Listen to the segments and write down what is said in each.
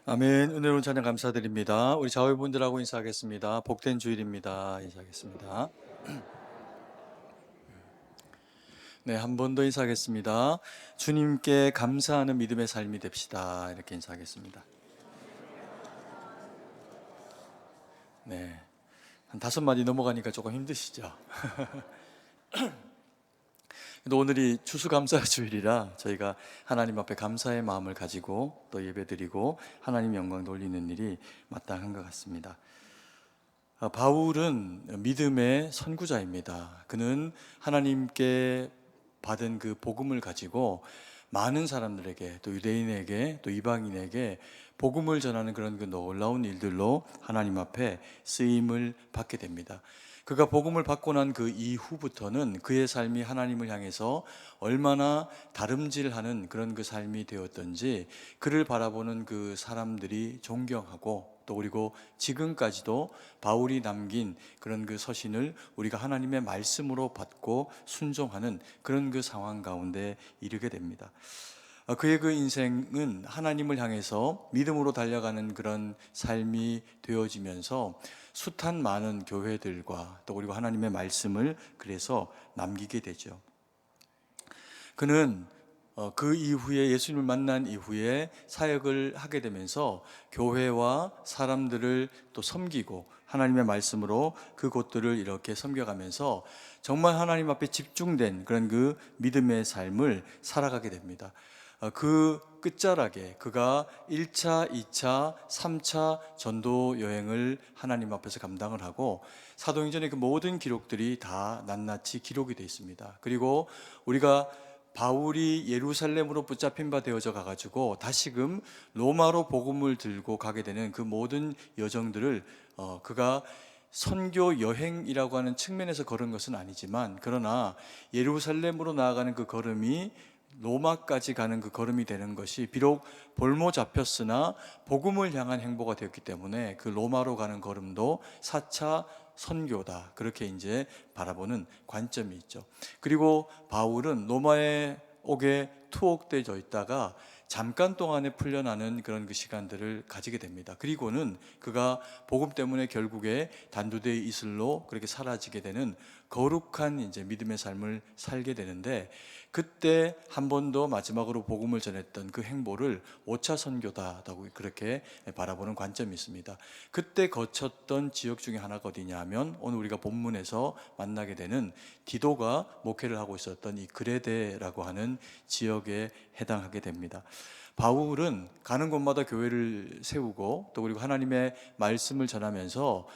아멘. 은혜로운 찬양 감사드립니다. 우리 자회분들하고 인사하겠습니다. 복된 주일입니다. 인사하겠습니다. 네, 한 번 더 인사하겠습니다. 주님께 감사하는 믿음의 삶이 됩시다. 이렇게 인사하겠습니다. 네, 한 5마디 넘어가니까 조금 힘드시죠? 근데 오늘이 추수감사 주일이라 저희가 하나님 앞에 감사의 마음을 가지고 또 예배드리고 하나님 영광 돌리는 일이 마땅한 것 같습니다. 바울은 믿음의 선구자입니다. 그는 하나님께 받은 그 복음을 가지고 많은 사람들에게, 또 유대인에게, 또 이방인에게 복음을 전하는 그런 그 놀라운 일들로 하나님 앞에 쓰임을 받게 됩니다. 그가 복음을 받고 난 그 이후부터는 그의 삶이 하나님을 향해서 얼마나 다름질하는 그런 그 삶이 되었던지 그를 바라보는 그 사람들이 존경하고, 또 그리고 지금까지도 바울이 남긴 그런 그 서신을 우리가 하나님의 말씀으로 받고 순종하는 그런 그 상황 가운데 이르게 됩니다. 그의 그 인생은 하나님을 향해서 믿음으로 달려가는 그런 삶이 되어지면서 숱한 많은 교회들과 또 그리고 하나님의 말씀을 그래서 남기게 되죠. 그는 그 이후에 예수님을 만난 이후에 사역을 하게 되면서 교회와 사람들을 또 섬기고 하나님의 말씀으로 그곳들을 이렇게 섬겨가면서 정말 하나님 앞에 집중된 그런 그 믿음의 삶을 살아가게 됩니다. 그 끝자락에 그가 1차, 2차, 3차 전도 여행을 하나님 앞에서 감당을 하고 사도행전의 그 모든 기록들이 다 낱낱이 기록이 되어 있습니다. 그리고 우리가 바울이 예루살렘으로 붙잡힌 바 되어져 가가지고 다시금 로마로 복음을 들고 가게 되는 그 모든 여정들을 그가 선교 여행이라고 하는 측면에서 걸은 것은 아니지만, 그러나 예루살렘으로 나아가는 그 걸음이 로마까지 가는 그 걸음이 되는 것이 비록 볼모 잡혔으나 복음을 향한 행보가 되었기 때문에 그 로마로 가는 걸음도 4차 선교다, 그렇게 이제 바라보는 관점이 있죠. 그리고 바울은 로마에 오게 투옥되어 있다가 잠깐 동안에 풀려나는 그런 그 시간들을 가지게 됩니다. 그리고는 그가 복음 때문에 결국에 단두대의 이슬로 그렇게 사라지게 되는 거룩한 이제 믿음의 삶을 살게 되는데, 그때 한 번 더 마지막으로 복음을 전했던 그 행보를 5차 선교다라고 그렇게 바라보는 관점이 있습니다. 그때 거쳤던 지역 중에 하나가 어디냐 하면 오늘 우리가 본문에서 만나게 되는 디도가 목회를 하고 있었던 이 그레데라고 하는 지역에 해당하게 됩니다. 바울은 가는 곳마다 교회를 세우고 또 그리고 하나님의 말씀을 전하면서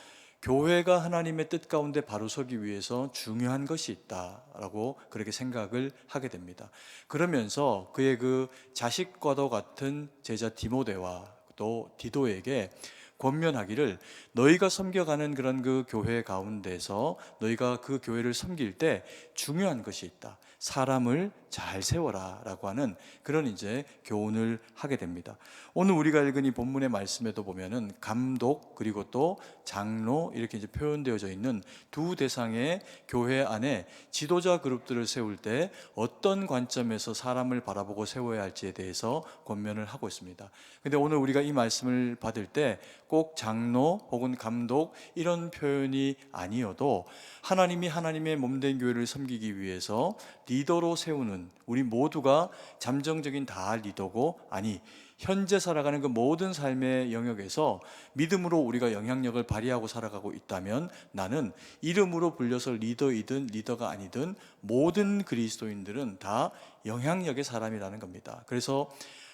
교회가 하나님의 뜻 가운데 바로 서기 위해서 중요한 것이 있다라고 그렇게 생각을 하게 됩니다. 그러면서 그의 그 자식과도 같은 제자 디모데와 또 디도에게 권면하기를, 너희가 섬겨가는 그런 그 교회 가운데서 너희가 그 교회를 섬길 때 중요한 것이 있다. 사람을 잘 세워라 라고 하는 그런 이제 교훈을 하게 됩니다. 오늘 우리가 읽은 이 본문의 말씀에도 보면은 감독 그리고 또 장로 이렇게 이제 표현되어져 있는 두 대상의 교회 안에 지도자 그룹들을 세울 때 어떤 관점에서 사람을 바라보고 세워야 할지에 대해서 권면을 하고 있습니다. 근데 오늘 우리가 이 말씀을 받을 때 꼭 장로 혹은 감독 이런 표현이 아니어도 하나님이 하나님의 몸된 교회를 섬기기 위해서 리더로 세우는 우리 모두가 잠정적인 다 리더고, 아니 현재 살아가는 그 모든 삶의 영역에서 믿음으로 우리가 영향력을 발휘하고 살아가고 있다면 나는 이름으로 불려서 리더이든 리더가 아니든 모든 그리스도인들은 다 영향력의 사람이라는 겁니다. 그래서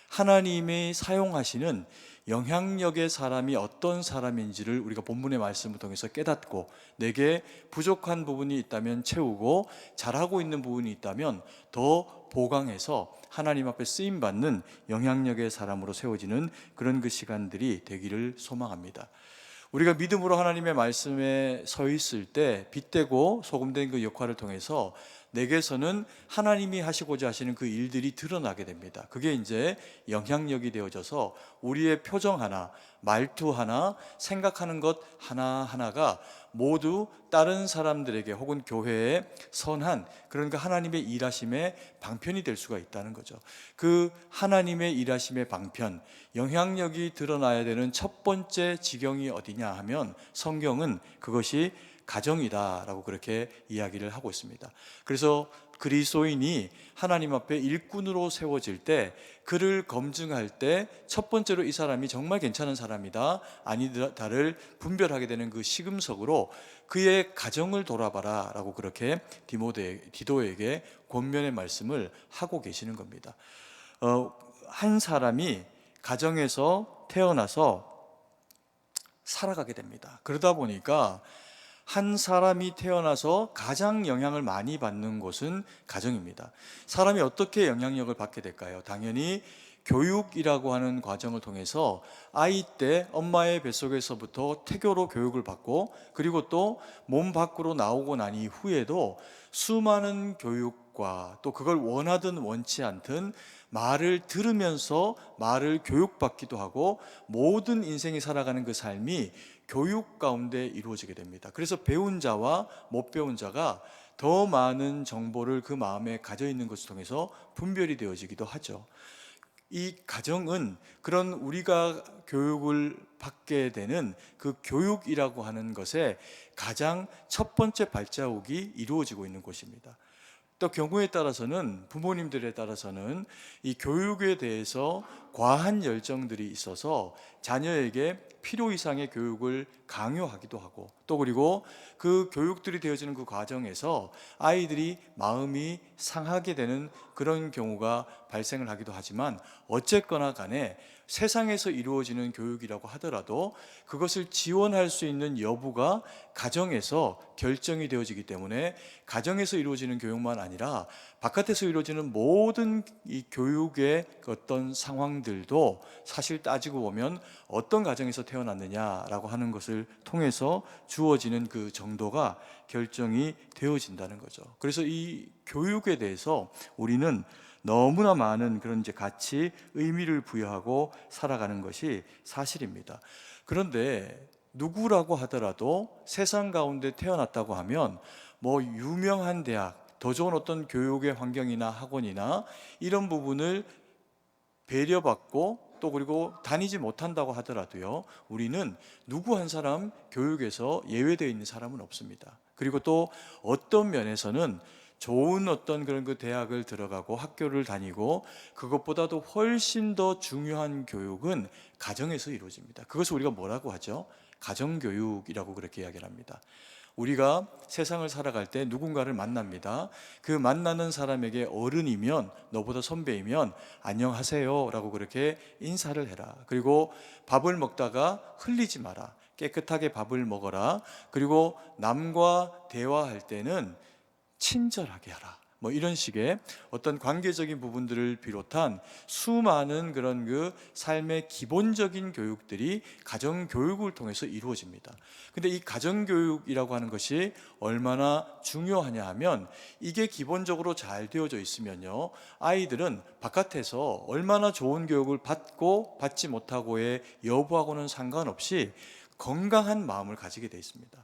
하나님이 사용하시는 영향력의 사람이 어떤 사람인지를 우리가 본문의 말씀을 통해서 깨닫고, 내게 부족한 부분이 있다면 채우고 잘하고 있는 부분이 있다면 더 보강해서 하나님 앞에 쓰임받는 영향력의 사람으로 세워지는 그런 그 시간들이 되기를 소망합니다. 우리가 믿음으로 하나님의 말씀에 서 있을 때 빛되고 소금된 그 역할을 통해서 내게서는 하나님이 하시고자 하시는 그 일들이 드러나게 됩니다. 그게 이제 영향력이 되어져서 우리의 표정 하나, 말투 하나, 생각하는 것 하나하나가 모두 다른 사람들에게 혹은 교회에 선한 그런 그 하나님의 일하심의 방편이 될 수가 있다는 거죠. 그 하나님의 일하심의 방편, 영향력이 드러나야 되는 첫 번째 지경이 어디냐 하면 성경은 그것이 가정이다라고 그렇게 이야기를 하고 있습니다. 그래서 그리스도인이 하나님 앞에 일꾼으로 세워질 때 그를 검증할 때 첫 번째로 이 사람이 정말 괜찮은 사람이다 아니다를 분별하게 되는 그 시금석으로 그의 가정을 돌아봐라 라고 그렇게 디도에게 권면의 말씀을 하고 계시는 겁니다. 한 사람이 가정에서 태어나서 살아가게 됩니다. 그러다 보니까 한 사람이 태어나서 가장 영향을 많이 받는 곳은 가정입니다. 사람이 어떻게 영향력을 받게 될까요? 당연히 교육이라고 하는 과정을 통해서 아이 때 엄마의 뱃속에서부터 태교로 교육을 받고 그리고 또 몸 밖으로 나오고 난 이후에도 수많은 교육과 또 그걸 원하든 원치 않든 말을 들으면서 말을 교육받기도 하고 모든 인생이 살아가는 그 삶이 교육 가운데 이루어지게 됩니다. 그래서 배운 자와 못 배운 자가 더 많은 정보를 그 마음에 가져 있는 것을 통해서 분별이 되어지기도 하죠. 이 가정은 그런 우리가 교육을 받게 되는 그 교육이라고 하는 것에 가장 첫 번째 발자국이 이루어지고 있는 곳입니다. 또 경우에 따라서는 부모님들에 따라서는 이 교육에 대해서 과한 열정들이 있어서 자녀에게 필요 이상의 교육을 강요하기도 하고 또 그리고 그 교육들이 되어지는 그 과정에서 아이들이 마음이 상하게 되는 그런 경우가 발생을 하기도 하지만 어쨌거나 간에 세상에서 이루어지는 교육이라고 하더라도 그것을 지원할 수 있는 여부가 가정에서 결정이 되어지기 때문에 가정에서 이루어지는 교육만 아니라 바깥에서 이루어지는 모든 이 교육의 어떤 상황들도 사실 따지고 보면 어떤 가정에서 태어났느냐라고 하는 것을 통해서 주어지는 그 정도가 결정이 되어진다는 거죠. 그래서 이 교육에 대해서 우리는 너무나 많은 그런 이제 가치, 의미를 부여하고 살아가는 것이 사실입니다. 그런데 누구라고 하더라도 세상 가운데 태어났다고 하면 뭐 유명한 대학, 더 좋은 어떤 교육의 환경이나 학원이나 이런 부분을 배려받고 또 그리고 다니지 못한다고 하더라도요, 우리는 누구 한 사람 교육에서 예외되어 있는 사람은 없습니다. 그리고 또 어떤 면에서는 좋은 어떤 그런 그 대학을 들어가고 학교를 다니고 그것보다도 훨씬 더 중요한 교육은 가정에서 이루어집니다. 그것을 우리가 뭐라고 하죠? 가정교육이라고 그렇게 이야기를 합니다. 우리가 세상을 살아갈 때 누군가를 만납니다. 그 만나는 사람에게 어른이면 너보다 선배이면 안녕하세요 라고 그렇게 인사를 해라. 그리고 밥을 먹다가 흘리지 마라. 깨끗하게 밥을 먹어라. 그리고 남과 대화할 때는 친절하게 하라. 뭐 이런 식의 어떤 관계적인 부분들을 비롯한 수많은 그런 그 삶의 기본적인 교육들이 가정 교육을 통해서 이루어집니다. 근데 이 가정 교육이라고 하는 것이 얼마나 중요하냐 하면 이게 기본적으로 잘 되어져 있으면요, 아이들은 바깥에서 얼마나 좋은 교육을 받고 받지 못하고의 여부하고는 상관없이 건강한 마음을 가지게 되어 있습니다.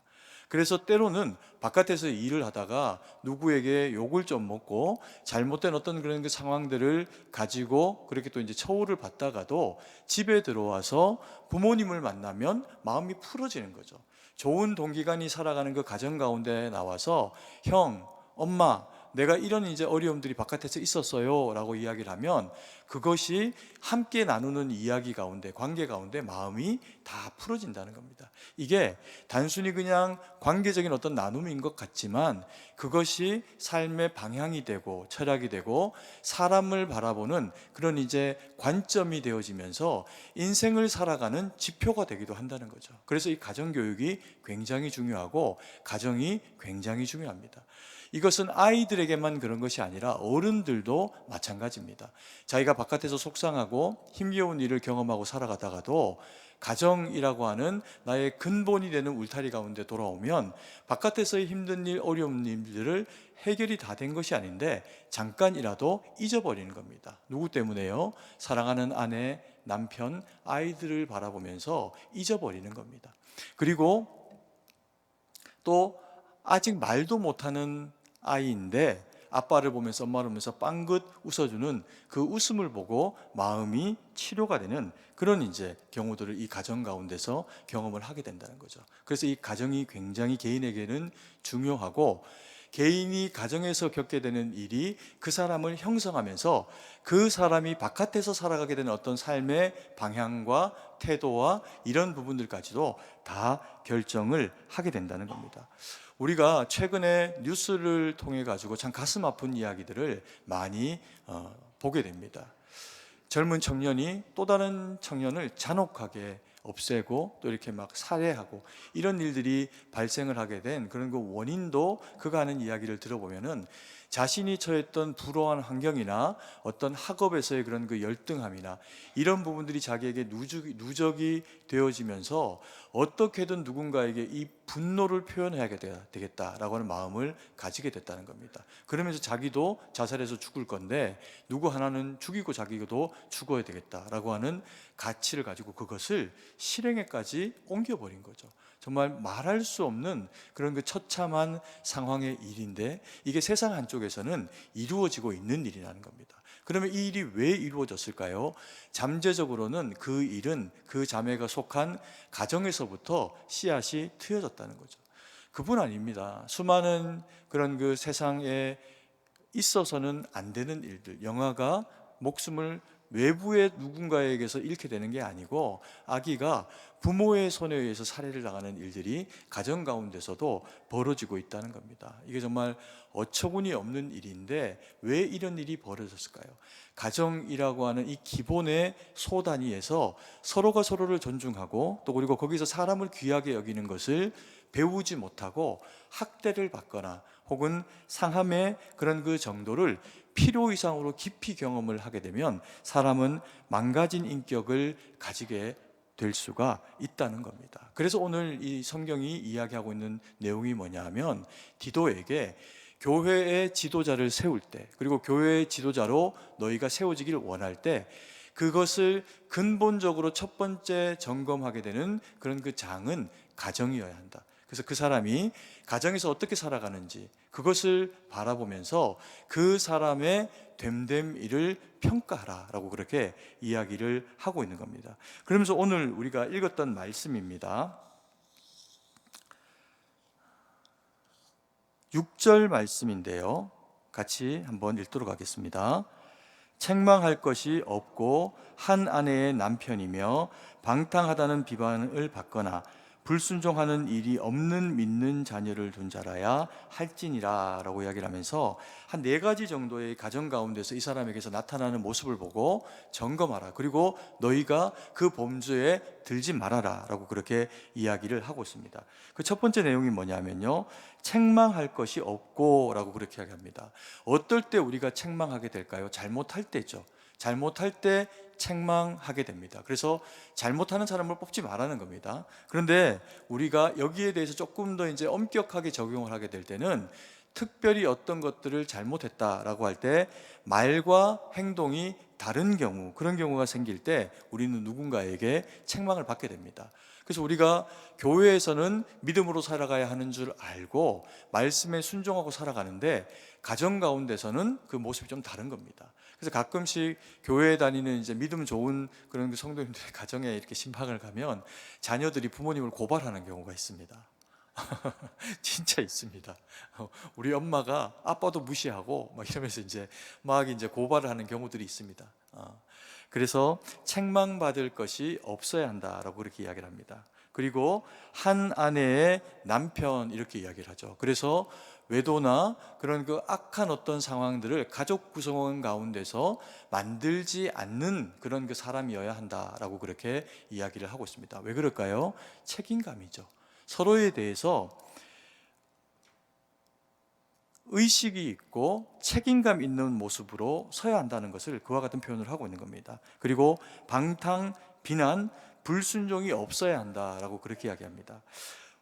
그래서 때로는 바깥에서 일을 하다가 누구에게 욕을 좀 먹고 잘못된 어떤 그런 그 상황들을 가지고 그렇게 또 이제 처우를 받다가도 집에 들어와서 부모님을 만나면 마음이 풀어지는 거죠. 좋은 동기간이 살아가는 그 가정 가운데 나와서 형, 엄마, 내가 이런 이제 어려움들이 바깥에서 있었어요 라고 이야기를 하면 그것이 함께 나누는 이야기 가운데, 관계 가운데 마음이 다 풀어진다는 겁니다. 이게 단순히 그냥 관계적인 어떤 나눔인 것 같지만 그것이 삶의 방향이 되고 철학이 되고 사람을 바라보는 그런 이제 관점이 되어지면서 인생을 살아가는 지표가 되기도 한다는 거죠. 그래서 이 가정교육이 굉장히 중요하고 가정이 굉장히 중요합니다. 이것은 아이들에게만 그런 것이 아니라 어른들도 마찬가지입니다. 자기가 내가 바깥에서 속상하고 힘겨운 일을 경험하고 살아가다가도 가정이라고 하는 나의 근본이 되는 울타리 가운데 돌아오면 바깥에서의 힘든 일, 어려운 일들을 해결이 다 된 것이 아닌데 잠깐이라도 잊어버리는 겁니다. 누구 때문에요? 사랑하는 아내, 남편, 아이들을 바라보면서 잊어버리는 겁니다. 그리고 또 아직 말도 못하는 아이인데 아빠를 보면서 엄마를 보면서 빵긋 웃어주는 그 웃음을 보고 마음이 치료가 되는 그런 이제 경우들을 이 가정 가운데서 경험을 하게 된다는 거죠. 그래서 이 가정이 굉장히 개인에게는 중요하고 개인이 가정에서 겪게 되는 일이 그 사람을 형성하면서 그 사람이 바깥에서 살아가게 되는 어떤 삶의 방향과 태도와 이런 부분들까지도 다 결정을 하게 된다는 겁니다. 우리가 최근에 뉴스를 통해 가지고 참 가슴 아픈 이야기들을 많이 보게 됩니다. 젊은 청년이 또 다른 청년을 잔혹하게 없애고 또 이렇게 막 살해하고 이런 일들이 발생을 하게 된 그런 그 원인도 그가 하는 이야기를 들어보면은 자신이 처했던 불우한 환경이나 어떤 학업에서의 그런 그 열등함이나 이런 부분들이 자기에게 누적이 되어지면서 어떻게든 누군가에게 이 분노를 표현해야 되겠다라고 하는 마음을 가지게 됐다는 겁니다. 그러면서 자기도 자살해서 죽을 건데 누구 하나는 죽이고 자기도 죽어야 되겠다라고 하는 가치를 가지고 그것을 실행에까지 옮겨버린 거죠. 정말 말할 수 없는 그런 그 처참한 상황의 일인데 이게 세상 한쪽에서는 이루어지고 있는 일이라는 겁니다. 그러면 이 일이 왜 이루어졌을까요? 잠재적으로는 그 일은 그 자매가 속한 가정에서부터 씨앗이 트여졌다는 거죠. 그뿐 아닙니다. 수많은 그런 그 세상에 있어서는 안 되는 일들, 영아가 목숨을 외부의 누군가에게서 잃게 되는 게 아니고 아기가 부모의 손에 의해서 살해를 당하는 일들이 가정 가운데서도 벌어지고 있다는 겁니다. 이게 정말 어처구니 없는 일인데 왜 이런 일이 벌어졌을까요? 가정이라고 하는 이 기본의 소단위에서 서로가 서로를 존중하고 또 그리고 거기서 사람을 귀하게 여기는 것을 배우지 못하고 학대를 받거나 혹은 상함의 그런 그 정도를 필요 이상으로 깊이 경험을 하게 되면 사람은 망가진 인격을 가지게 될 수가 있다는 겁니다. 그래서 오늘 이 성경이 이야기하고 있는 내용이 뭐냐 하면 디도에게 교회의 지도자를 세울 때 그리고 교회의 지도자로 너희가 세워지기를 원할 때 그것을 근본적으로 첫 번째 점검하게 되는 그런 그 장은 가정이어야 한다. 그래서 그 사람이 가정에서 어떻게 살아가는지 그것을 바라보면서 그 사람의 됨됨이를 평가하라라고 그렇게 이야기를 하고 있는 겁니다. 그러면서 오늘 우리가 읽었던 말씀입니다. 6절 말씀인데요. 같이 한번 읽도록 하겠습니다. 책망할 것이 없고 한 아내의 남편이며 방탕하다는 비방을 받거나 불순종하는 일이 없는 믿는 자녀를 둔 자라야 할지니라 라고 이야기를 하면서 한 4가지 정도의 가정 가운데서 이 사람에게서 나타나는 모습을 보고 점검하라. 그리고 너희가 그 범죄에 들지 말아라 라고 그렇게 이야기를 하고 있습니다. 그 첫 번째 내용이 뭐냐면요, 책망할 것이 없고 라고 그렇게 이야기합니다. 어떨 때 우리가 책망하게 될까요? 잘못할 때죠. 잘못할 때 책망하게 됩니다. 그래서 잘못하는 사람을 뽑지 말라는 겁니다. 그런데 우리가 여기에 대해서 조금 더 이제 엄격하게 적용을 하게 될 때는 특별히 어떤 것들을 잘못했다라고 할 때 말과 행동이 다른 경우, 그런 경우가 생길 때 우리는 누군가에게 책망을 받게 됩니다. 그래서 우리가 교회에서는 믿음으로 살아가야 하는 줄 알고 말씀에 순종하고 살아가는데 가정 가운데서는 그 모습이 좀 다른 겁니다. 그래서 가끔씩 교회에 다니는 이제 믿음 좋은 그런 그 성도님들의 가정에 이렇게 신방을 가면 자녀들이 부모님을 고발하는 경우가 있습니다. 진짜 있습니다. 우리 엄마가 아빠도 무시하고 막 이러면서 이제 고발을 하는 경우들이 있습니다. 그래서 책망받을 것이 없어야 한다라고 그렇게 이야기를 합니다. 그리고 한 아내의 남편 이렇게 이야기를 하죠. 그래서 외도나 그런 그 악한 어떤 상황들을 가족 구성원 가운데서 만들지 않는 그런 그 사람이어야 한다라고 그렇게 이야기를 하고 있습니다. 왜 그럴까요? 책임감이죠. 서로에 대해서 의식이 있고 책임감 있는 모습으로 서야 한다는 것을 그와 같은 표현을 하고 있는 겁니다. 그리고 방탕, 비난, 불순종이 없어야 한다라고 그렇게 이야기합니다.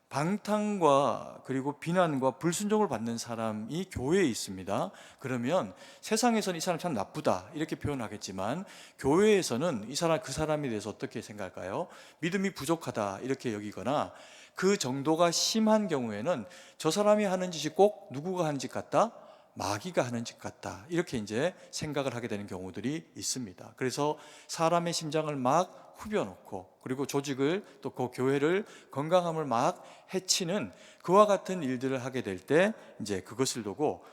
방탕과 그리고 비난과 불순종을 받는 사람이 교회에 있습니다. 그러면 세상에서는 이 사람 참 나쁘다 이렇게 표현하겠지만, 교회에서는 이 사람, 그 사람에 대해서 어떻게 생각할까요? 믿음이 부족하다 이렇게 여기거나, 그 정도가 심한 경우에는 저 사람이 하는 짓이 꼭 누구가 하는 짓 같다? 마귀가 하는 짓 같다, 이렇게 이제 생각을 하게 되는 경우들이 있습니다. 그래서 사람의 심장을 막 후벼놓고, 그리고 조직을, 또 그 교회를, 건강함을 막 해치는 그와 같은 일들을 하게 될 때 이제 그것을 두고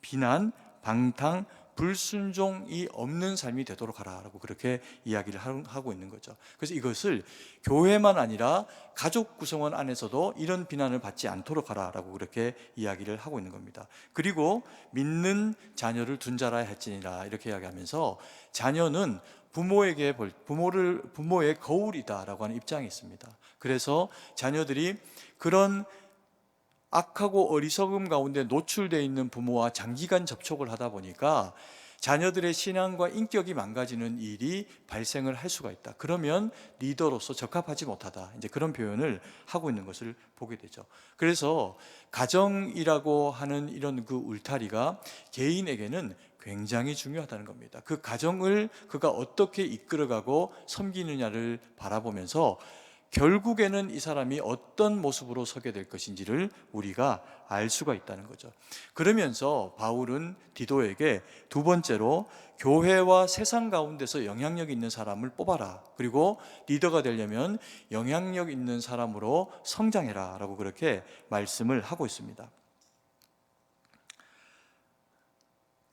비난, 방탕, 불순종이 없는 삶이 되도록 하라라고 그렇게 이야기를 하고 있는 거죠. 그래서 이것을 교회만 아니라 가족 구성원 안에서도 이런 비난을 받지 않도록 하라라고 그렇게 이야기를 하고 있는 겁니다. 그리고 믿는 자녀를 둔 자라 할지니라 이렇게 이야기하면서, 자녀는 부모의 거울이다라고 하는 입장이 있습니다. 그래서 자녀들이 그런 악하고 어리석음 가운데 노출되어 있는 부모와 장기간 접촉을 하다 보니까 자녀들의 신앙과 인격이 망가지는 일이 발생을 할 수가 있다. 그러면 리더로서 적합하지 못하다, 이제 그런 표현을 하고 있는 것을 보게 되죠. 그래서 가정이라고 하는 이런 그 울타리가 개인에게는 굉장히 중요하다는 겁니다. 그 가정을 그가 어떻게 이끌어가고 섬기느냐를 바라보면서 결국에는 이 사람이 어떤 모습으로 서게 될 것인지를 우리가 알 수가 있다는 거죠. 그러면서 바울은 디도에게 두 번째로 교회와 세상 가운데서 영향력 있는 사람을 뽑아라, 그리고 리더가 되려면 영향력 있는 사람으로 성장해라 라고 그렇게 말씀을 하고 있습니다.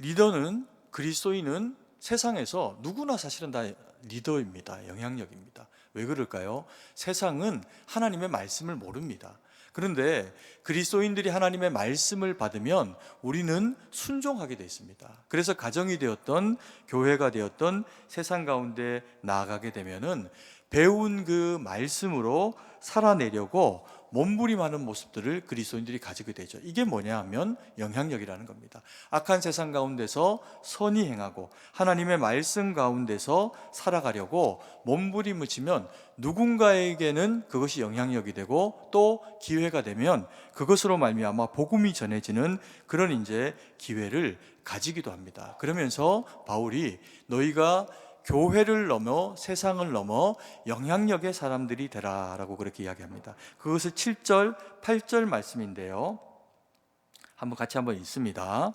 리더는, 그리스도인은 세상에서 누구나 사실은 다 리더입니다. 영향력입니다. 왜 그럴까요? 세상은 하나님의 말씀을 모릅니다. 그런데 그리스도인들이 하나님의 말씀을 받으면 우리는 순종하게 되어 있습니다. 그래서 가정이 되었던 교회가 되었던 세상 가운데 나아가게 되면은 배운 그 말씀으로 살아내려고 몸부림하는 모습들을 그리스도인들이 가지게 되죠. 이게 뭐냐 하면 영향력이라는 겁니다. 악한 세상 가운데서 선히 행하고 하나님의 말씀 가운데서 살아가려고 몸부림을 치면 누군가에게는 그것이 영향력이 되고, 또 기회가 되면 그것으로 말미암아 복음이 전해지는 그런 이제 기회를 가지기도 합니다. 그러면서 바울이 너희가 교회를 넘어 세상을 넘어 영향력의 사람들이 되라라고 그렇게 이야기합니다. 그것을 7절, 8절 말씀인데요. 같이 한번 읽습니다.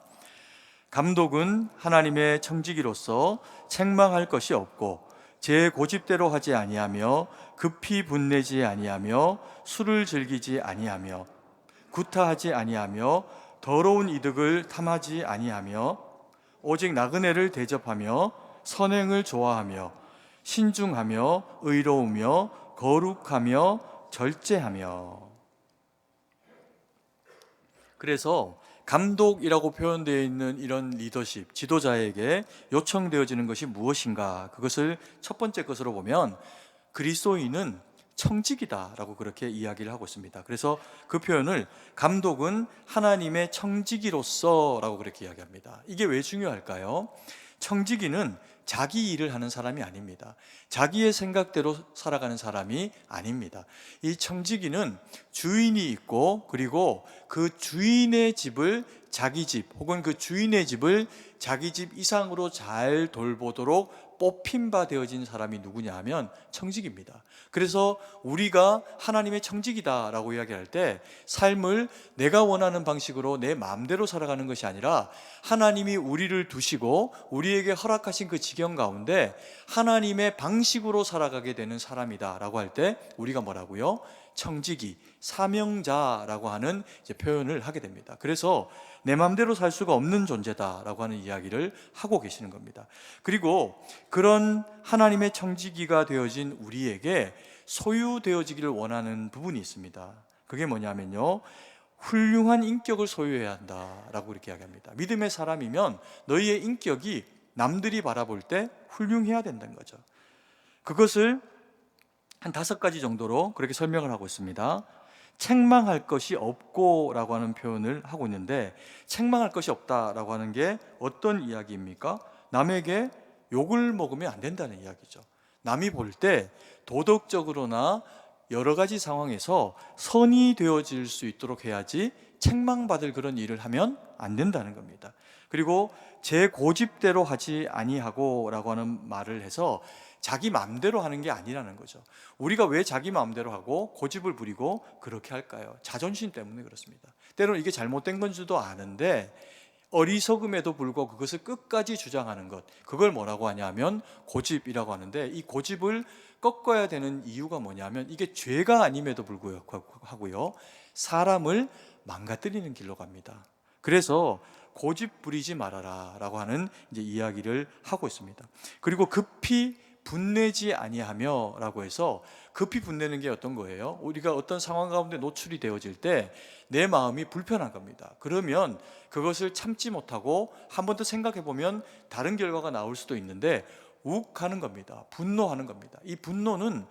감독은 하나님의 청지기로서 책망할 것이 없고 제 고집대로 하지 아니하며 급히 분내지 아니하며 술을 즐기지 아니하며 구타하지 아니하며 더러운 이득을 탐하지 아니하며 오직 나그네를 대접하며 선행을 좋아하며 신중하며 의로우며 거룩하며 절제하며. 그래서 감독이라고 표현되어 있는 이런 리더십, 지도자에게 요청되어지는 것이 무엇인가? 그것을 첫 번째 것으로 보면 그리스도인은 청지기다라고 그렇게 이야기를 하고 있습니다. 그래서 그 표현을 감독은 하나님의 청지기로서라고 그렇게 이야기합니다. 이게 왜 중요할까요? 청지기는 자기 일을 하는 사람이 아닙니다. 자기의 생각대로 살아가는 사람이 아닙니다. 이 청지기는 주인이 있고, 그리고 그 주인의 집을 자기 집, 혹은 그 주인의 집을 자기 집 이상으로 잘 돌보도록 뽑힌 바 되어진 사람이 누구냐 하면 청지기입니다. 그래서 우리가 하나님의 청지기다라고 이야기할 때 삶을 내가 원하는 방식으로 내 마음대로 살아가는 것이 아니라 하나님이 우리를 두시고 우리에게 허락하신 그 지경 가운데 하나님의 방식으로 살아가게 되는 사람이다라고 할 때 우리가 뭐라고요? 청지기, 사명자라고 하는 이제 표현을 하게 됩니다. 그래서 내 마음대로 살 수가 없는 존재다라고 하는 이야기를 하고 계시는 겁니다. 그리고 그런 하나님의 청지기가 되어진 우리에게 소유되어지기를 원하는 부분이 있습니다. 그게 뭐냐면요, 훌륭한 인격을 소유해야 한다라고 이렇게 이야기합니다. 믿음의 사람이면 너희의 인격이 남들이 바라볼 때 훌륭해야 된다는 거죠. 그것을 한 5가지 정도로 그렇게 설명을 하고 있습니다. 책망할 것이 없고라고 하는 표현을 하고 있는데, 책망할 것이 없다라고 하는 게 어떤 이야기입니까? 남에게 욕을 먹으면 안 된다는 이야기죠. 남이 볼 때 도덕적으로나 여러 가지 상황에서 선이 되어질 수 있도록 해야지 책망받을 그런 일을 하면 안 된다는 겁니다. 그리고 제 고집대로 하지 아니하고라고 하는 말을 해서 자기 마음대로 하는 게 아니라는 거죠. 우리가 왜 자기 마음대로 하고 고집을 부리고 그렇게 할까요? 자존심 때문에 그렇습니다. 때로는 이게 잘못된 건 줄도 아는데 어리석음에도 불구하고 그것을 끝까지 주장하는 것, 그걸 뭐라고 하냐면 고집이라고 하는데, 이 고집을 꺾어야 되는 이유가 뭐냐면 이게 죄가 아님에도 불구하고요, 사람을 망가뜨리는 길로 갑니다. 그래서 고집 부리지 말아라 라고 하는 이제 이야기를 하고 있습니다. 그리고 급히 분내지 아니하며 라고 해서, 급히 분내는 게 어떤 거예요? 우리가 어떤 상황 가운데 노출이 되어질 때 내 마음이 불편한 겁니다. 그러면 그것을 참지 못하고 한 번 더 생각해 보면 다른 결과가 나올 수도 있는데 욱하는 겁니다. 분노하는 겁니다. 이 분노는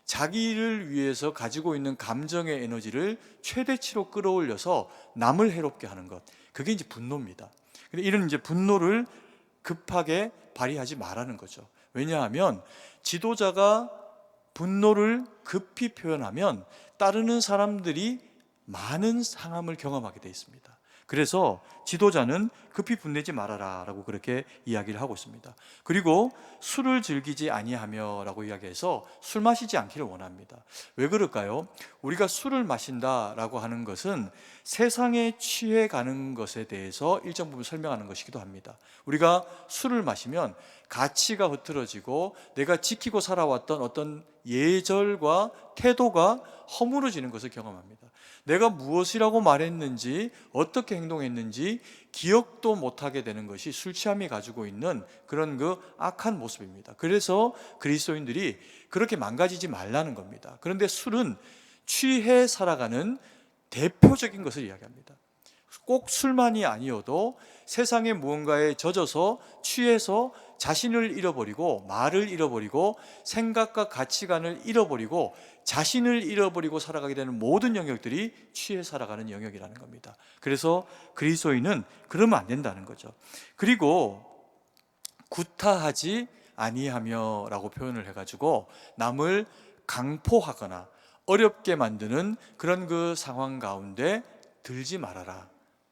자기를 위해서 가지고 있는 감정의 에너지를 최대치로 끌어올려서 남을 해롭게 하는 것, 그게 이제 분노입니다. 근데 이런 이제 분노를 급하게 발휘하지 말라는 거죠. 왜냐하면 지도자가 분노를 급히 표현하면 따르는 사람들이 많은 상함을 경험하게 되어 있습니다. 그래서 지도자는 급히 분내지 말아라 라고 그렇게 이야기를 하고 있습니다. 그리고 술을 즐기지 아니하며 라고 이야기해서 술 마시지 않기를 원합니다. 왜 그럴까요? 우리가 술을 마신다라고 하는 것은 세상에 취해가는 것에 대해서 일정 부분 설명하는 것이기도 합니다. 우리가 술을 마시면 가치가 흐트러지고 내가 지키고 살아왔던 어떤 예절과 태도가 허물어지는 것을 경험합니다. 내가 무엇이라고 말했는지, 어떻게 행동했는지 기억도 못하게 되는 것이 술 취함이 가지고 있는 그런 그 악한 모습입니다. 그래서 그리스도인들이 그렇게 망가지지 말라는 겁니다. 그런데 술은 취해 살아가는 대표적인 것을 이야기합니다. 꼭 술만이 아니어도 세상의 무언가에 젖어서 취해서 자신을 잃어버리고 말을 잃어버리고 생각과 가치관을 잃어버리고 자신을 잃어버리고 살아가게 되는 모든 영역들이 취해 살아가는 영역이라는 겁니다. 그래서 그리스도인은 그러면 안 된다는 거죠. 그리고 구타하지 아니하며 라고 표현을 해가지고 남을 강포하거나 어렵게 만드는 그런 그 상황 가운데 들지 말아라.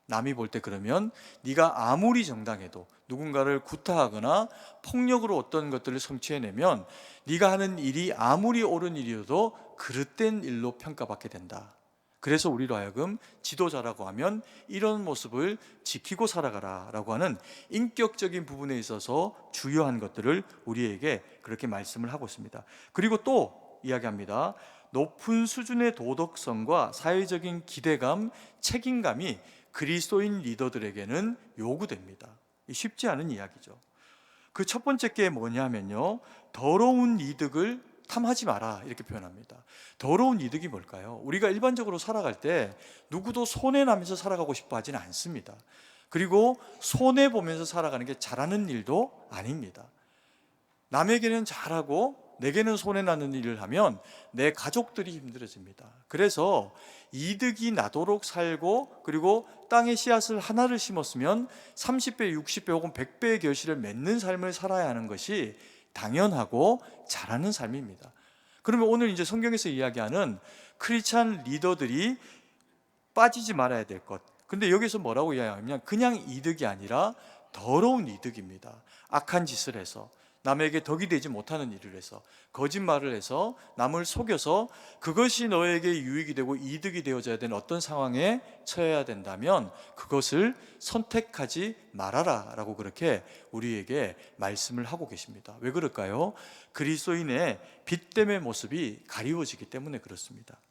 남이 볼 때 그러면 네가 아무리 정당해도 누군가를 구타하거나 폭력으로 어떤 것들을 성취해내면 네가 하는 일이 아무리 옳은 일이어도 그릇된 일로 평가받게 된다. 그래서 우리로 하여금 지도자라고 하면 이런 모습을 지키고 살아가라 라고 하는 인격적인 부분에 있어서 주요한 것들을 우리에게 그렇게 말씀을 하고 있습니다. 그리고 또 이야기합니다. 높은 수준의 도덕성과 사회적인 기대감, 책임감이 그리스도인 리더들에게는 요구됩니다. 쉽지 않은 이야기죠. 그 첫 번째 게 뭐냐면요, 더러운 이득을 탐하지 마라 이렇게 표현합니다. 더러운 이득이 뭘까요? 우리가 일반적으로 살아갈 때 누구도 손해나면서 살아가고 싶어 하지는 않습니다. 그리고 손해보면서 살아가는 게 잘하는 일도 아닙니다. 남에게는 잘하고 내게는 손해나는 일을 하면 내 가족들이 힘들어집니다. 그래서 이득이 나도록 살고, 그리고 땅에 씨앗을 하나를 심었으면 30배, 60배 혹은 100배의 결실을 맺는 삶을 살아야 하는 것이 당연하고 잘하는 삶입니다. 그러면 오늘 이제 성경에서 이야기하는 크리스찬 리더들이 빠지지 말아야 될 것, 근데 여기서 뭐라고 이야기하냐면 그냥 이득이 아니라 더러운 이득입니다. 악한 짓을 해서, 남에게 덕이 되지 못하는 일을 해서, 거짓말을 해서, 남을 속여서 그것이 너에게 유익이 되고 이득이 되어져야 되는 어떤 상황에 처해야 된다면 그것을 선택하지 말아라 라고 그렇게 우리에게 말씀을 하고 계십니다. 왜 그럴까요? 그리스도인의 빛됨의 모습이 가리워지기 때문에 그렇습니다.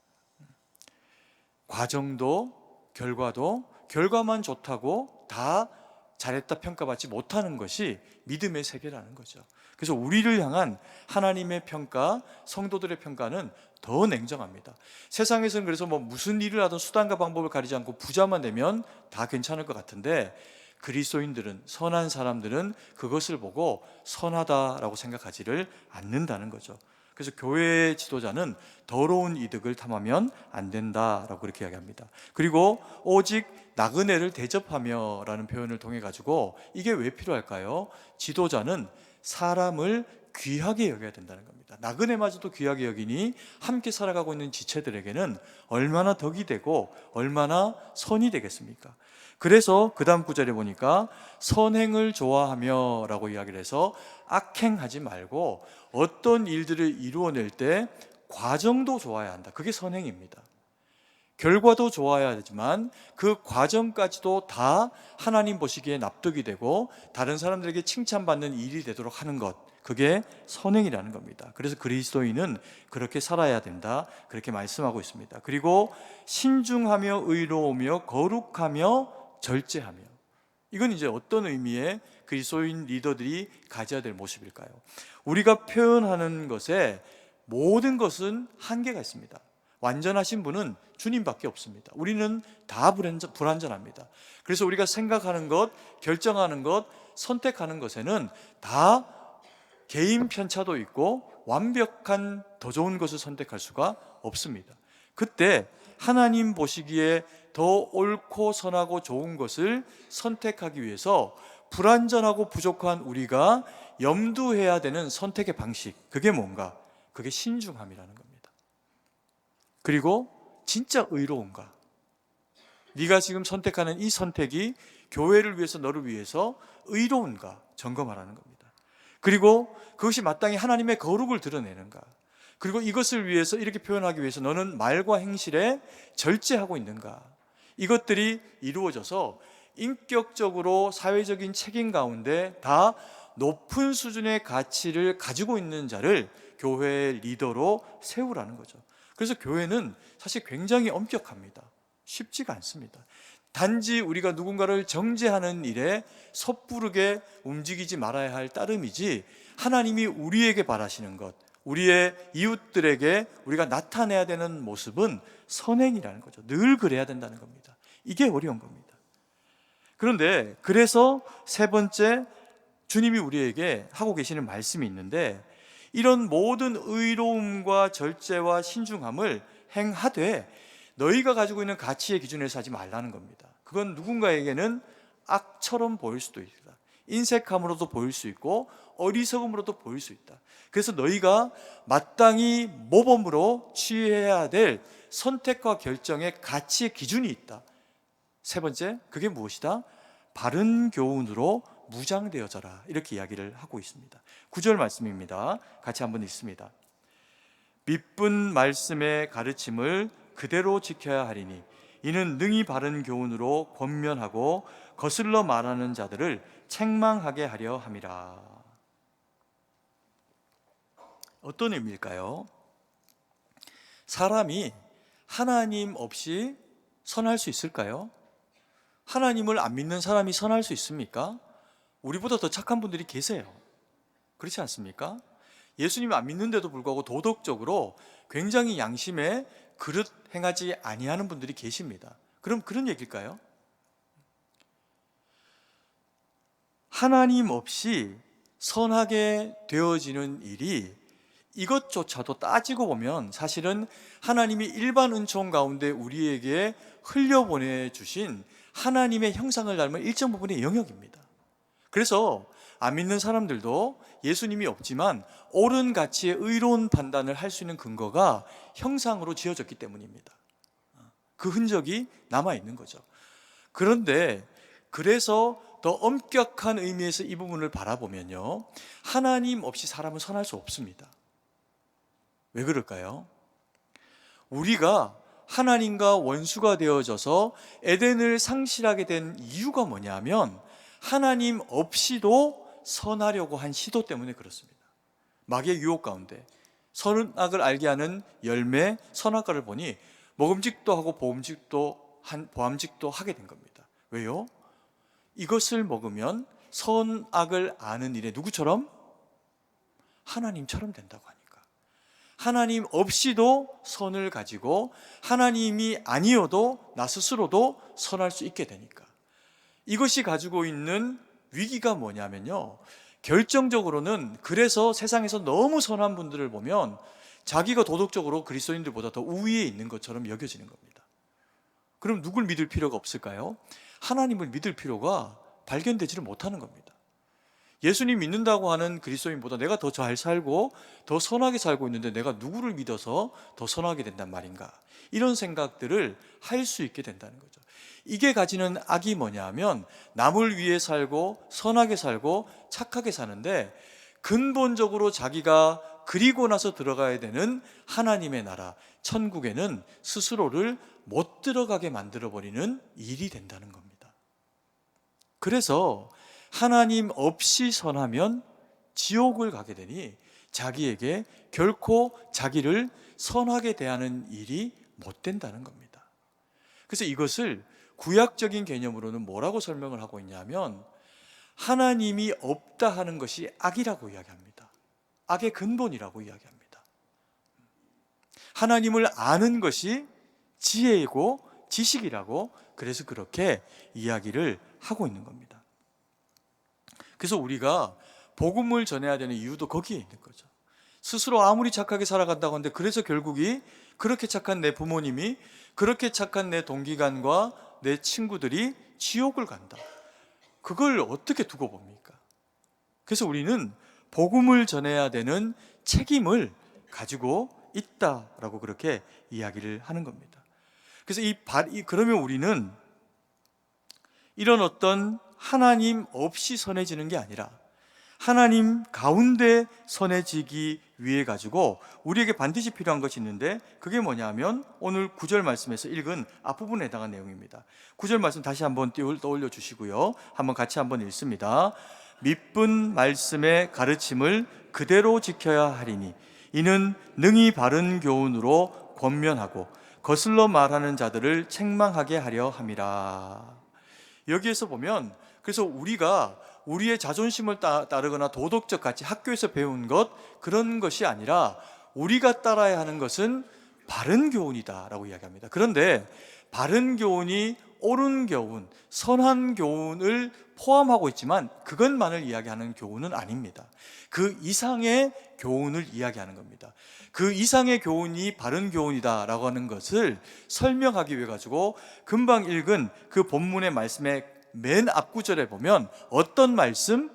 과정도 결과도 결과만 좋다고 다 잘했다 평가받지 못하는 것이 믿음의 세계라는 거죠. 그래서 우리를 향한 하나님의 평가, 성도들의 평가는 더 냉정합니다. 세상에서는 그래서 뭐 무슨 일을 하든 수단과 방법을 가리지 않고 부자만 되면 다 괜찮을 것 같은데, 그리스도인들은, 선한 사람들은 그것을 보고 선하다라고 생각하지를 않는다는 거죠. 그래서 교회 지도자는 더러운 이득을 탐하면 안 된다라고 그렇게 이야기합니다. 그리고 오직 나그네를 대접하며 라는 표현을 통해 가지고 이게 왜 필요할까요? 지도자는 사람을 귀하게 여겨야 된다는 겁니다. 나그네마저도 귀하게 여기니 함께 살아가고 있는 지체들에게는 얼마나 덕이 되고 얼마나 선이 되겠습니까? 그래서 그 다음 구절에 보니까 선행을 좋아하며 라고 이야기를 해서 악행하지 말고 어떤 일들을 이루어낼 때 과정도 좋아야 한다. 그게 선행입니다. 결과도 좋아야 하지만 그 과정까지도 다 하나님 보시기에 납득이 되고 다른 사람들에게 칭찬받는 일이 되도록 하는 것, 그게 선행이라는 겁니다. 그래서 그리스도인은 그렇게 살아야 된다, 그렇게 말씀하고 있습니다. 그리고 신중하며 의로우며 거룩하며 절제하며, 이건 이제 어떤 의미의 그리스도인 리더들이 가져야 될 모습일까요? 우리가 표현하는 것에 모든 것은 한계가 있습니다. 완전하신 분은 주님밖에 없습니다. 우리는 다 불완전합니다. 그래서 우리가 생각하는 것, 결정하는 것, 선택하는 것에는 다 개인 편차도 있고 완벽한 더 좋은 것을 선택할 수가 없습니다. 그때 하나님 보시기에 더 옳고 선하고 좋은 것을 선택하기 위해서 불완전하고 부족한 우리가 염두해야 되는 선택의 방식, 그게 뭔가? 그게 신중함이라는 겁니다. 그리고 진짜 의로운가? 네가 지금 선택하는 이 선택이 교회를 위해서, 너를 위해서 의로운가 점검하라는 겁니다. 그리고 그것이 마땅히 하나님의 거룩을 드러내는가? 그리고 이것을 위해서, 이렇게 표현하기 위해서 너는 말과 행실에 절제하고 있는가? 이것들이 이루어져서 인격적으로 사회적인 책임 가운데 다 높은 수준의 가치를 가지고 있는 자를 교회의 리더로 세우라는 거죠. 그래서 교회는 사실 굉장히 엄격합니다. 쉽지가 않습니다. 단지 우리가 누군가를 정죄하는 일에 섣부르게 움직이지 말아야 할 따름이지, 하나님이 우리에게 바라시는 것, 우리의 이웃들에게 우리가 나타내야 되는 모습은 선행이라는 거죠. 늘 그래야 된다는 겁니다. 이게 어려운 겁니다. 그런데 그래서 세 번째, 주님이 우리에게 하고 계시는 말씀이 있는데, 이런 모든 의로움과 절제와 신중함을 행하되 너희가 가지고 있는 가치의 기준에서 하지 말라는 겁니다. 그건 누군가에게는 악처럼 보일 수도 있다. 인색함으로도 보일 수 있고 어리석음으로도 보일 수 있다. 그래서 너희가 마땅히 모범으로 취해야 될 선택과 결정의 가치의 기준이 있다. 세 번째, 그게 무엇이다? 바른 교훈으로 무장되어져라, 이렇게 이야기를 하고 있습니다. 9절 말씀입니다. 같이 한번 읽습니다. 믿은 말씀의 가르침을 그대로 지켜야 하리니 이는 능히 바른 교훈으로 권면하고 거슬러 말하는 자들을 책망하게 하려 함이라. 어떤 의미일까요? 사람이 하나님 없이 선할 수 있을까요? 하나님을 안 믿는 사람이 선할 수 있습니까? 우리보다 더 착한 분들이 계세요. 그렇지 않습니까? 예수님 안 믿는데도 불구하고 도덕적으로 굉장히 양심에 그릇 행하지 아니하는 분들이 계십니다. 그럼 그런 얘기일까요? 하나님 없이 선하게 되어지는 일이, 이것조차도 따지고 보면 사실은 하나님이 일반 은총 가운데 우리에게 흘려보내 주신 하나님의 형상을 닮은 일정 부분의 영역입니다. 그래서 안 믿는 사람들도 예수님이 없지만 옳은 가치의 의로운 판단을 할 수 있는 근거가 형상으로 지어졌기 때문입니다. 그 흔적이 남아있는 거죠. 그런데 그래서 더 엄격한 의미에서 이 부분을 바라보면요, 하나님 없이 사람은 선할 수 없습니다. 왜 그럴까요? 우리가 하나님과 원수가 되어져서 에덴을 상실하게 된 이유가 뭐냐면 하나님 없이도 선하려고 한 시도 때문에 그렇습니다. 마귀의 유혹 가운데 선악을 알게 하는 열매 선악과를 보니 먹음직도 하고 보암직도 하게 된 겁니다. 왜요? 이것을 먹으면 선악을 아는 일에 누구처럼? 하나님처럼 된다고 하니까. 하나님 없이도 선을 가지고 하나님이 아니어도 나 스스로도 선할 수 있게 되니까. 이것이 가지고 있는 위기가 뭐냐면요, 결정적으로는 그래서 세상에서 너무 선한 분들을 보면 자기가 도덕적으로 그리스도인들보다 더 우위에 있는 것처럼 여겨지는 겁니다. 그럼 누굴 믿을 필요가 없을까요? 하나님을 믿을 필요가 발견되지를 못하는 겁니다. 예수님 믿는다고 하는 그리스도인보다 내가 더 잘 살고 더 선하게 살고 있는데 내가 누구를 믿어서 더 선하게 된단 말인가, 이런 생각들을 할 수 있게 된다는 거죠. 이게 가지는 악이 뭐냐 하면 남을 위해 살고 선하게 살고 착하게 사는데 근본적으로 자기가 그리고 나서 들어가야 되는 하나님의 나라 천국에는 스스로를 못 들어가게 만들어버리는 일이 된다는 겁니다. 그래서 하나님 없이 선하면 지옥을 가게 되니 자기에게 결코 자기를 선하게 대하는 일이 못 된다는 겁니다. 그래서 이것을 구약적인 개념으로는 뭐라고 설명을 하고 있냐면 하나님이 없다 하는 것이 악이라고 이야기합니다. 악의 근본이라고 이야기합니다. 하나님을 아는 것이 지혜이고 지식이라고, 그래서 그렇게 이야기를 하고 있는 겁니다. 그래서 우리가 복음을 전해야 되는 이유도 거기에 있는 거죠. 스스로 아무리 착하게 살아간다고 하는데 그래서 결국이 그렇게 착한 내 부모님이, 그렇게 착한 내 동기간과 내 친구들이 지옥을 간다. 그걸 어떻게 두고 봅니까? 그래서 우리는 복음을 전해야 되는 책임을 가지고 있다라고 그렇게 이야기를 하는 겁니다. 그래서 그러면 우리는 이런 어떤 하나님 없이 선해지는 게 아니라 하나님 가운데 선해지기 위해 가지고 우리에게 반드시 필요한 것이 있는데, 그게 뭐냐 하면 오늘 9절 말씀에서 읽은 앞부분에 해당한 내용입니다. 9절 말씀 다시 한번 떠올려 주시고요, 한번 같이 한번 읽습니다. 믿은 말씀의 가르침을 그대로 지켜야 하리니 이는 능히 바른 교훈으로 권면하고 거슬러 말하는 자들을 책망하게 하려 함이라. 여기에서 보면, 그래서 우리가 우리의 자존심을 따르거나 도덕적 가치, 학교에서 배운 것, 그런 것이 아니라 우리가 따라야 하는 것은 바른 교훈이다라고 이야기합니다. 그런데 바른 교훈이 옳은 교훈, 선한 교훈을 포함하고 있지만 그것만을 이야기하는 교훈은 아닙니다. 그 이상의 교훈을 이야기하는 겁니다. 그 이상의 교훈이 바른 교훈이다라고 하는 것을 설명하기 위해 가지고 금방 읽은 그 본문의 말씀의 맨 앞구절에 보면 어떤 말씀?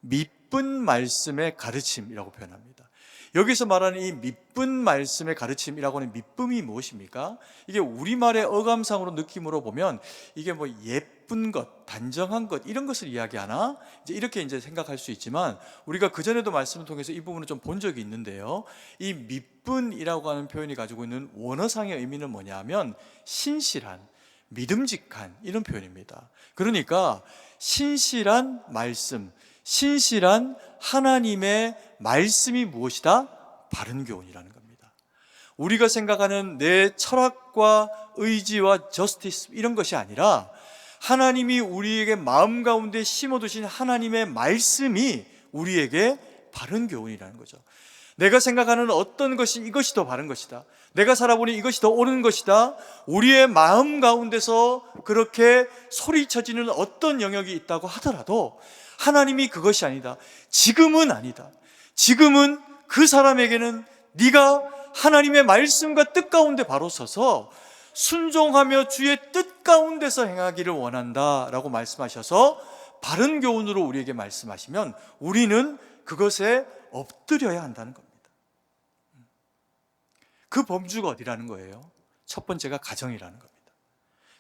믿은 말씀의 가르침이라고 표현합니다. 여기서 말하는 이 믿은 말씀의 가르침이라고 하는 믿음이 무엇입니까? 이게 우리말의 어감상으로 느낌으로 보면 이게 뭐 예쁜 것, 단정한 것, 이런 것을 이야기하나? 이렇게 생각할 수 있지만 우리가 그전에도 말씀을 통해서 이 부분을 좀 본 적이 있는데요. 이 믿음이라고 하는 표현이 가지고 있는 원어상의 의미는 뭐냐 하면 신실한, 믿음직한, 이런 표현입니다. 그러니까 신실한 말씀, 신실한 하나님의 말씀이 무엇이다? 바른 교훈이라는 겁니다. 우리가 생각하는 내 철학과 의지와 저스티스, 이런 것이 아니라 하나님이 우리에게 마음 가운데 심어두신 하나님의 말씀이 우리에게 바른 교훈이라는 거죠. 내가 생각하는 어떤 것이 이것이 더 바른 것이다, 내가 살아보니 이것이 더 옳은 것이다, 우리의 마음 가운데서 그렇게 소리쳐지는 어떤 영역이 있다고 하더라도 하나님이 그것이 아니다, 지금은 아니다, 지금은 그 사람에게는 네가 하나님의 말씀과 뜻 가운데 바로 서서 순종하며 주의 뜻 가운데서 행하기를 원한다라고 말씀하셔서 바른 교훈으로 우리에게 말씀하시면 우리는 그것에 엎드려야 한다는 겁니다. 그 범주가 어디라는 거예요? 첫 번째가 가정이라는 겁니다.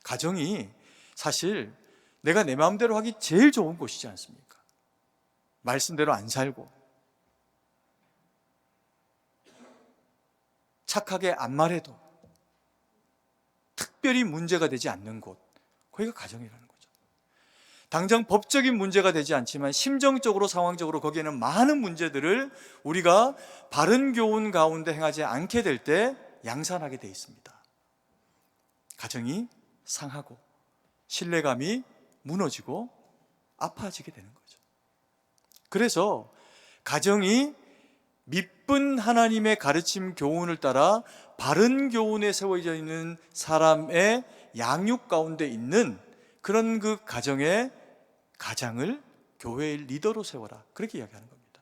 가정이 사실 내가 내 마음대로 하기 제일 좋은 곳이지 않습니까? 말씀대로 안 살고 착하게 안 말해도 특별히 문제가 되지 않는 곳, 거기가 가정이라는 거죠. 당장 법적인 문제가 되지 않지만 심정적으로, 상황적으로 거기에는 많은 문제들을 우리가 바른 교훈 가운데 행하지 않게 될 때 양산하게 돼 있습니다. 가정이 상하고 신뢰감이 무너지고 아파지게 되는 거죠. 그래서 가정이 믿은 하나님의 가르침 교훈을 따라 바른 교훈에 세워져 있는 사람의 양육 가운데 있는 그런 그 가정의 가장을 교회의 리더로 세워라. 그렇게 이야기하는 겁니다.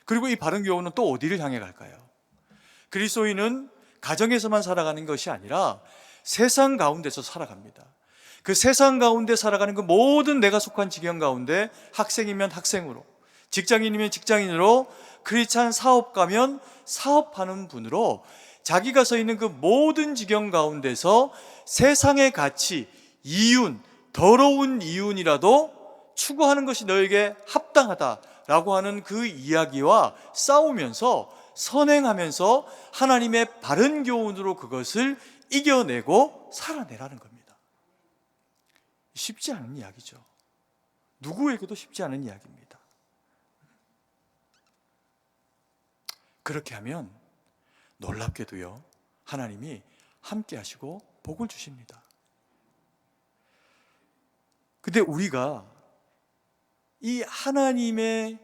그리고 이 바른 교훈은 또 어디를 향해 갈까요? 그리스도인은 가정에서만 살아가는 것이 아니라 세상 가운데서 살아갑니다. 그 세상 가운데 살아가는 그 모든 내가 속한 지경 가운데 학생이면 학생으로, 직장인이면 직장인으로, 크리스찬 사업가면 사업하는 분으로 자기가 서 있는 그 모든 지경 가운데서 세상의 가치, 이윤, 더러운 이윤이라도 추구하는 것이 너에게 합당하다라고 하는 그 이야기와 싸우면서 선행하면서 하나님의 바른 교훈으로 그것을 이겨내고 살아내라는 겁니다. 쉽지 않은 이야기죠. 누구에게도 쉽지 않은 이야기입니다. 그렇게 하면 놀랍게도요, 하나님이 함께 하시고 복을 주십니다. 근데 우리가 이 하나님의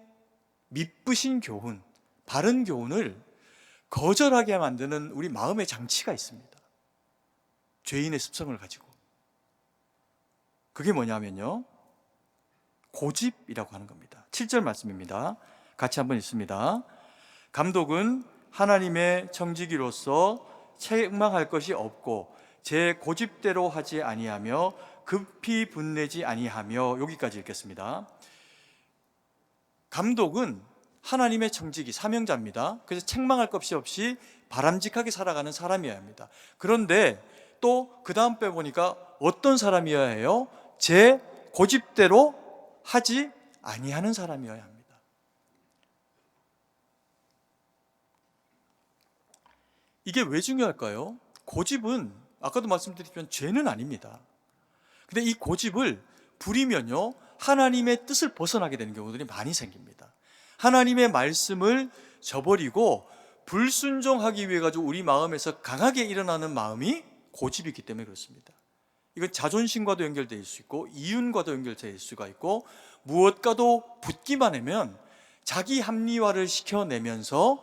미쁘신 교훈, 바른 교훈을 거절하게 만드는 우리 마음의 장치가 있습니다. 죄인의 습성을 가지고. 그게 뭐냐면요, 고집이라고 하는 겁니다. 7절 말씀입니다. 같이 한번 읽습니다. 감독은 하나님의 청지기로서 책망할 것이 없고 제 고집대로 하지 아니하며 급히 분내지 아니하며. 여기까지 읽겠습니다. 감독은 하나님의 청지기, 사명자입니다. 그래서 책망할 것이 없이 바람직하게 살아가는 사람이어야 합니다. 그런데 또 그 다음 배 보니까 어떤 사람이어야 해요? 제 고집대로 하지 아니하는 사람이어야 합니다. 이게 왜 중요할까요? 고집은 아까도 말씀드렸지만 죄는 아닙니다. 근데 이 고집을 부리면요, 하나님의 뜻을 벗어나게 되는 경우들이 많이 생깁니다. 하나님의 말씀을 저버리고 불순종하기 위해 가지고 우리 마음에서 강하게 일어나는 마음이 고집이 있기 때문에 그렇습니다. 이건 자존심과도 연결되어 있을 수 있고 이윤과도 연결되어 있을 수가 있고 무엇과도 붙기만 하면 자기 합리화를 시켜내면서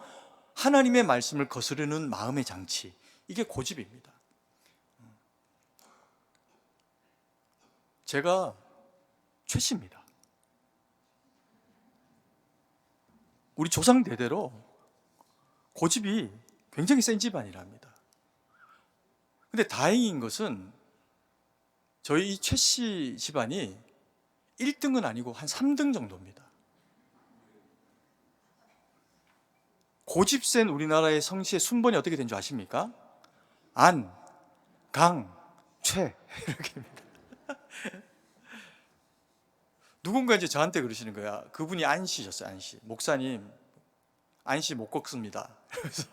하나님의 말씀을 거스르는 마음의 장치, 이게 고집입니다. 제가 최씨입니다. 우리 조상 대대로 고집이 굉장히 센 집안이랍니다. 근데 다행인 것은 저희 이 최씨 집안이 1등은 아니고 한 3등 정도입니다. 고집 센 우리나라의 성씨의 순번이 어떻게 된 줄 아십니까? 안, 강, 최 이렇게입니다. 누군가 이제 저한테 그러시는 거야. 그분이 안씨셨어요. 안씨. 목사님, 안씨 못 꺾습니다. 그래서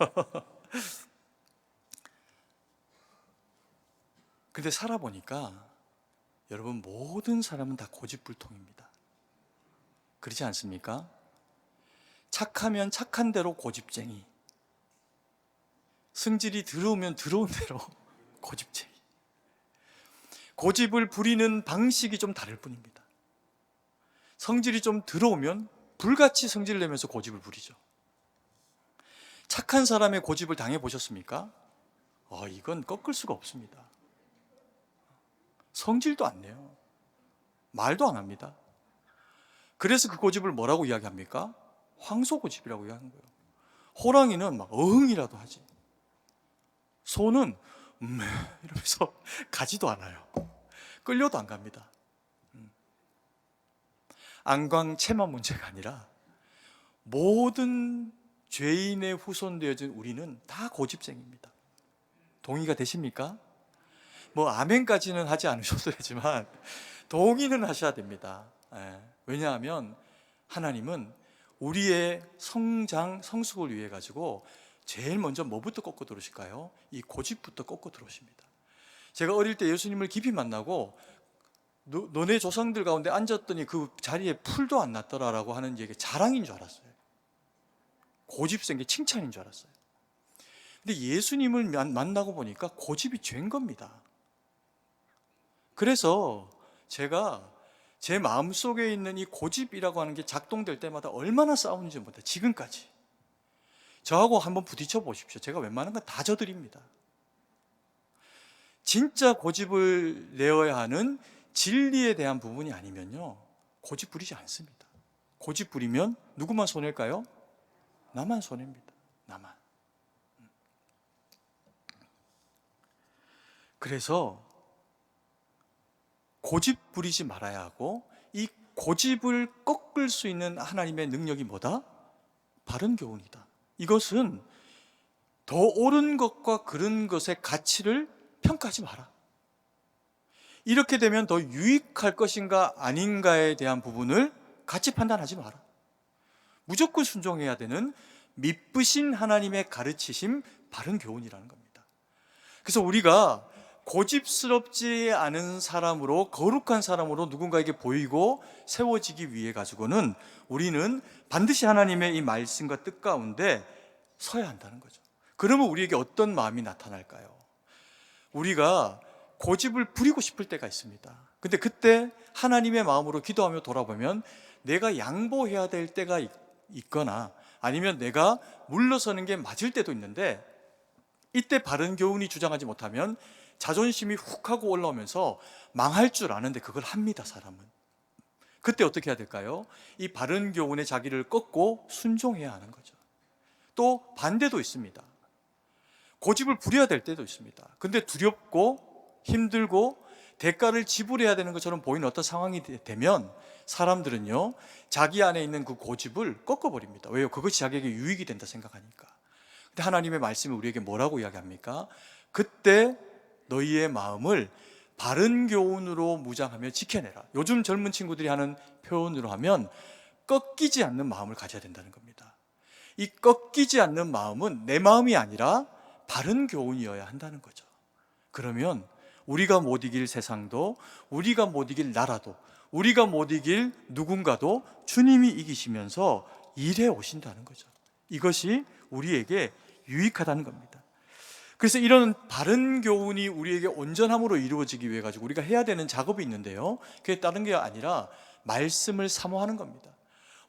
근데 살아보니까 여러분, 모든 사람은 다 고집불통입니다. 그렇지 않습니까? 착하면 착한 대로 고집쟁이, 승질이 들어오면 들어온 대로 고집쟁이. 고집을 부리는 방식이 좀 다를 뿐입니다. 성질이 좀 들어오면 불같이 성질을 내면서 고집을 부리죠. 착한 사람의 고집을 당해보셨습니까? 이건 꺾을 수가 없습니다. 성질도 안 내요. 말도 안 합니다. 그래서 그 고집을 뭐라고 이야기합니까? 황소고집이라고 이야기하는 거예요. 호랑이는 막 어흥이라도 하지. 소는 이러면서 가지도 않아요. 끌려도 안 갑니다. 안광체만 문제가 아니라 모든 죄인의 후손 되어진 우리는 다 고집쟁입니다. 동의가 되십니까? 뭐 아멘까지는 하지 않으셔도 되지만 동의는 하셔야 됩니다. 왜냐하면 하나님은 우리의 성장, 성숙을 위해 가지고 제일 먼저 뭐부터 꺾고 들어오실까요? 이 고집부터 꺾고 들어오십니다. 제가 어릴 때 예수님을 깊이 만나고 너네 조상들 가운데 앉았더니 그 자리에 풀도 안 났더라라고 하는 얘기 자랑인 줄 알았어요. 고집 센 게 칭찬인 줄 알았어요. 근데 예수님을 만나고 보니까 고집이 죄인 겁니다. 그래서 제가 제 마음속에 있는 이 고집이라고 하는 게 작동될 때마다 얼마나 싸우는지 못해. 지금까지 저하고 한번 부딪혀 보십시오. 제가 웬만한 건 다 져드립니다. 진짜 고집을 내어야 하는 진리에 대한 부분이 아니면요, 고집 부리지 않습니다. 고집 부리면 누구만 손해일까요? 나만 손해입니다. 나만. 그래서 고집 부리지 말아야 하고, 이 고집을 꺾을 수 있는 하나님의 능력이 뭐다? 바른 교훈이다. 이것은 더 옳은 것과 그른 것의 가치를 평가하지 마라. 이렇게 되면 더 유익할 것인가 아닌가에 대한 부분을 같이 판단하지 마라. 무조건 순종해야 되는 미쁘신 하나님의 가르치심, 바른 교훈이라는 겁니다. 그래서 우리가 고집스럽지 않은 사람으로, 거룩한 사람으로 누군가에게 보이고 세워지기 위해 가지고는 우리는 반드시 하나님의 이 말씀과 뜻 가운데 서야 한다는 거죠. 그러면 우리에게 어떤 마음이 나타날까요? 우리가 고집을 부리고 싶을 때가 있습니다. 근데 그때 하나님의 마음으로 기도하며 돌아보면 내가 양보해야 될 때가 있거나 아니면 내가 물러서는 게 맞을 때도 있는데, 이때 바른 교훈이 주장하지 못하면 자존심이 훅 하고 올라오면서 망할 줄 아는데 그걸 합니다, 사람은. 그때 어떻게 해야 될까요? 이 바른 교훈의 자기를 꺾고 순종해야 하는 거죠. 또 반대도 있습니다. 고집을 부려야 될 때도 있습니다. 근데 두렵고 힘들고 대가를 지불해야 되는 것처럼 보이는 어떤 상황이 되면 사람들은요, 자기 안에 있는 그 고집을 꺾어버립니다. 왜요? 그것이 자기에게 유익이 된다 생각하니까. 근데 하나님의 말씀이 우리에게 뭐라고 이야기합니까? 그때 너희의 마음을 바른 교훈으로 무장하며 지켜내라. 요즘 젊은 친구들이 하는 표현으로 하면 꺾이지 않는 마음을 가져야 된다는 겁니다. 이 꺾이지 않는 마음은 내 마음이 아니라 바른 교훈이어야 한다는 거죠. 그러면 우리가 못 이길 세상도, 우리가 못 이길 나라도, 우리가 못 이길 누군가도 주님이 이기시면서 일해 오신다는 거죠. 이것이 우리에게 유익하다는 겁니다. 그래서 이런 바른 교훈이 우리에게 온전함으로 이루어지기 위해 가지고 우리가 해야 되는 작업이 있는데요, 그게 다른 게 아니라 말씀을 사모하는 겁니다.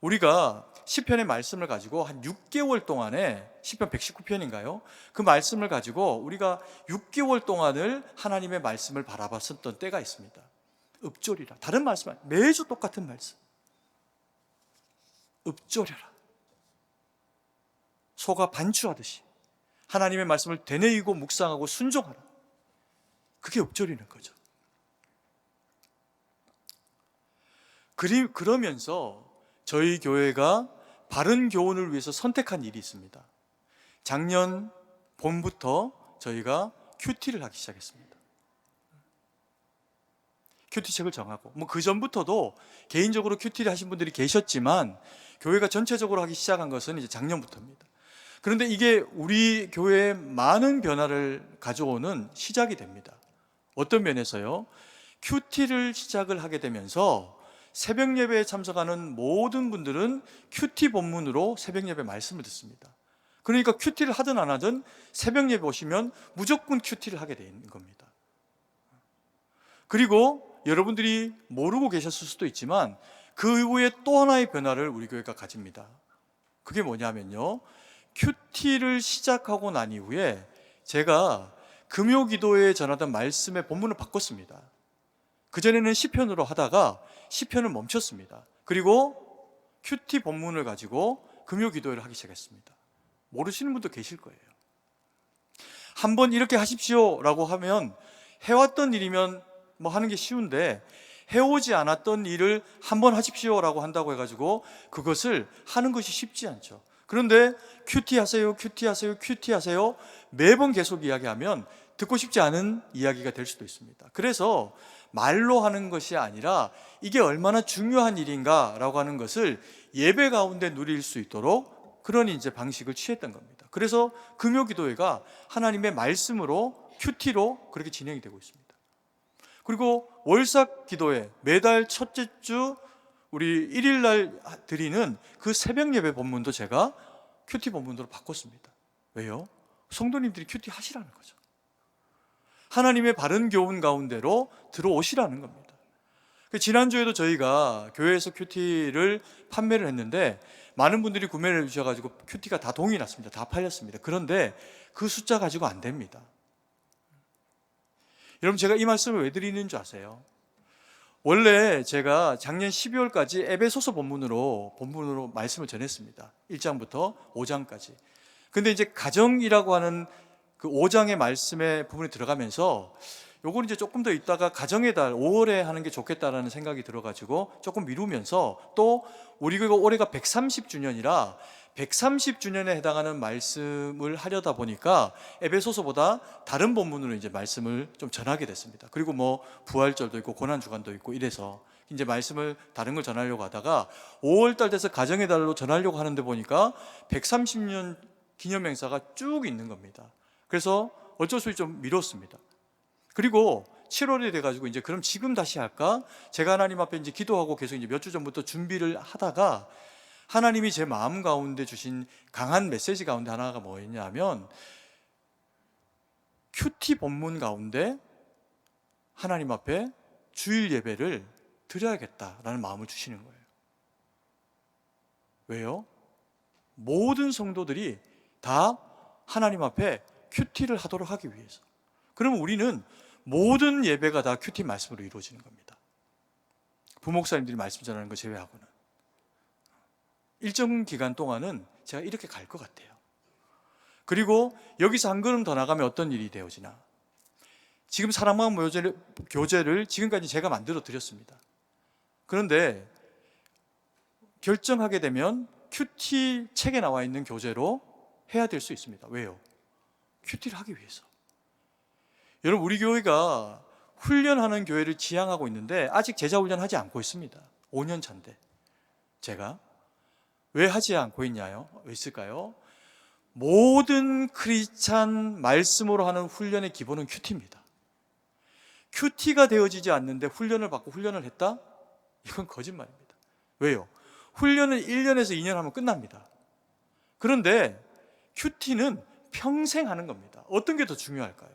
우리가 시편의 말씀을 가지고 한 6개월 동안에, 시편 119편인가요? 그 말씀을 가지고 우리가 6개월 동안을 하나님의 말씀을 바라봤었던 때가 있습니다. 읊조리라. 다른 말씀, 매주 똑같은 말씀. 읊조려라. 소가 반추하듯이 하나님의 말씀을 되뇌이고 묵상하고 순종하라. 그게 읊조리는 거죠. 그러면서 저희 교회가 바른 교훈을 위해서 선택한 일이 있습니다. 작년 봄부터 저희가 큐티를 하기 시작했습니다. 큐티책을 정하고, 그 전부터도 개인적으로 큐티를 하신 분들이 계셨지만 교회가 전체적으로 하기 시작한 것은 이제 작년부터입니다. 그런데 이게 우리 교회에 많은 변화를 가져오는 시작이 됩니다. 어떤 면에서요? 큐티를 시작을 하게 되면서 새벽 예배에 참석하는 모든 분들은 큐티 본문으로 새벽 예배 말씀을 듣습니다. 그러니까 큐티를 하든 안 하든 새벽 예배 오시면 무조건 큐티를 하게 되는 겁니다. 그리고 여러분들이 모르고 계셨을 수도 있지만 그 이후에 또 하나의 변화를 우리 교회가 가집니다. 그게 뭐냐면요, 큐티를 시작하고 난 이후에 제가 금요 기도에 전하던 말씀의 본문을 바꿨습니다. 그전에는 시편으로 하다가 시편을 멈췄습니다. 그리고 큐티 본문을 가지고 금요 기도회를 하기 시작했습니다. 모르시는 분도 계실 거예요. 한번 이렇게 하십시오 라고 하면, 해왔던 일이면 뭐 하는 게 쉬운데 해오지 않았던 일을 한번 하십시오 라고 한다고 해가지고 그것을 하는 것이 쉽지 않죠. 그런데 큐티 하세요, 큐티 하세요, 큐티 하세요 매번 계속 이야기하면 듣고 싶지 않은 이야기가 될 수도 있습니다. 그래서 말로 하는 것이 아니라 이게 얼마나 중요한 일인가 라고 하는 것을 예배 가운데 누릴 수 있도록 그런 이제 방식을 취했던 겁니다. 그래서 금요 기도회가 하나님의 말씀으로 큐티로 그렇게 진행이 되고 있습니다. 그리고 월삭 기도회, 매달 첫째 주 우리 1일 날 드리는 그 새벽 예배 본문도 제가 큐티 본문으로 바꿨습니다. 왜요? 성도님들이 큐티 하시라는 거죠. 하나님의 바른 교훈 가운데로 들어오시라는 겁니다. 지난주에도 저희가 교회에서 큐티를 판매를 했는데 많은 분들이 구매를 해주셔가지고 큐티가 다 동이 났습니다. 다 팔렸습니다. 그런데 그 숫자 가지고 안 됩니다. 여러분, 제가 이 말씀을 왜 드리는 줄 아세요? 원래 제가 작년 12월까지 에베소서 본문으로 말씀을 전했습니다. 1장부터 5장까지. 근데 이제 가정이라고 하는 그 5장의 말씀의 부분에 들어가면서 요걸 이제 조금 더 있다가 가정의 달 5월에 하는 게 좋겠다라는 생각이 들어가지고 조금 미루면서, 또 우리 교회가 올해가 130주년이라 130주년에 해당하는 말씀을 하려다 보니까 에베소서보다 다른 본문으로 이제 말씀을 좀 전하게 됐습니다. 그리고 뭐 부활절도 있고 고난주간도 있고 이래서 이제 말씀을 다른 걸 전하려고 하다가 5월달 돼서 가정의 달로 전하려고 하는데 보니까 130년 기념행사가 쭉 있는 겁니다. 그래서 어쩔 수 없이 좀 미뤘습니다. 그리고 7월이 돼가지고 이제 그럼 지금 다시 할까? 제가 하나님 앞에 이제 기도하고 계속 이제 몇 주 전부터 준비를 하다가 하나님이 제 마음 가운데 주신 강한 메시지 가운데 하나가 뭐였냐면, 큐티 본문 가운데 하나님 앞에 주일 예배를 드려야겠다라는 마음을 주시는 거예요. 왜요? 모든 성도들이 다 하나님 앞에 큐티를 하도록 하기 위해서. 그러면 우리는 모든 예배가 다 큐티 말씀으로 이루어지는 겁니다. 부목사님들이 말씀 전하는 거 제외하고는. 일정 기간 동안은 제가 이렇게 갈 것 같아요. 그리고 여기서 한 걸음 더 나가면 어떤 일이 되어지나. 지금 사랑마음 교재를 지금까지 제가 만들어 드렸습니다. 그런데 결정하게 되면 큐티 책에 나와 있는 교재로 해야 될 수 있습니다. 왜요? 큐티를 하기 위해서. 여러분, 우리 교회가 훈련하는 교회를 지향하고 있는데 아직 제자 훈련하지 않고 있습니다. 5년 차인데. 제가 왜 하지 않고 있을까요? 모든 크리스찬 말씀으로 하는 훈련의 기본은 큐티입니다. 큐티가 되어지지 않는데 훈련을 받고 훈련을 했다? 이건 거짓말입니다. 왜요? 훈련은 1년에서 2년 하면 끝납니다. 그런데 큐티는 평생 하는 겁니다. 어떤 게 더 중요할까요?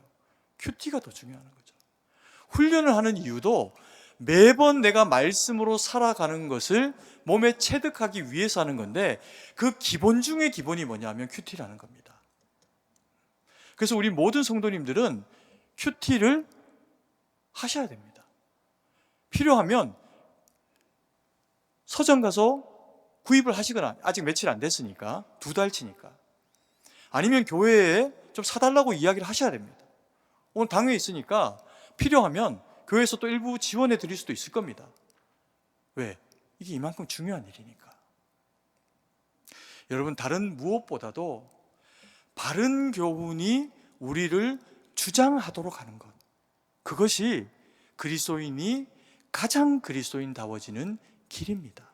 큐티가 더 중요한 거죠. 훈련을 하는 이유도 매번 내가 말씀으로 살아가는 것을 몸에 체득하기 위해서 하는 건데, 그 기본 중에 기본이 뭐냐면 큐티라는 겁니다. 그래서 우리 모든 성도님들은 큐티를 하셔야 됩니다. 필요하면 서점 가서 구입을 하시거나, 아직 며칠 안 됐으니까 2달치니까, 아니면 교회에 좀 사달라고 이야기를 하셔야 됩니다. 오늘 당회에 있으니까 필요하면 교회에서 또 일부 지원해 드릴 수도 있을 겁니다. 왜? 이게 이만큼 중요한 일이니까. 여러분, 다른 무엇보다도 바른 교훈이 우리를 주장하도록 하는 것, 그것이 그리스도인이 가장 그리스도인다워지는 길입니다.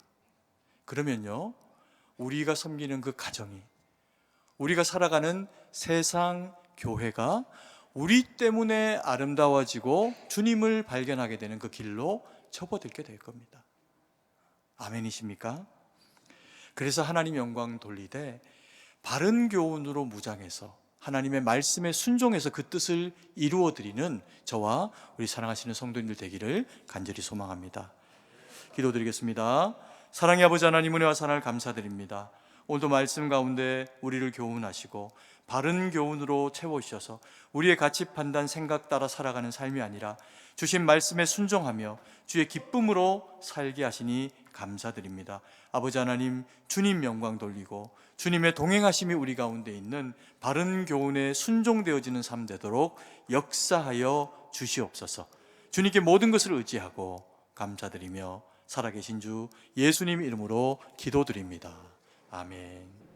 그러면요, 우리가 섬기는 그 가정이, 우리가 살아가는 세상 교회가 우리 때문에 아름다워지고 주님을 발견하게 되는 그 길로 접어들게 될 겁니다. 아멘이십니까? 그래서 하나님 영광 돌리되 바른 교훈으로 무장해서 하나님의 말씀에 순종해서 그 뜻을 이루어드리는 저와 우리 사랑하시는 성도님들 되기를 간절히 소망합니다. 기도드리겠습니다. 사랑의 아버지 하나님, 은혜와 사랑을 감사드립니다. 오늘도 말씀 가운데 우리를 교훈하시고 바른 교훈으로 채워주셔서 우리의 가치 판단 생각 따라 살아가는 삶이 아니라 주신 말씀에 순종하며 주의 기쁨으로 살게 하시니 감사드립니다. 아버지 하나님, 주님 영광 돌리고 주님의 동행하심이 우리 가운데 있는 바른 교훈에 순종되어지는 삶 되도록 역사하여 주시옵소서. 주님께 모든 것을 의지하고 감사드리며 살아계신 주 예수님 이름으로 기도드립니다. 아멘.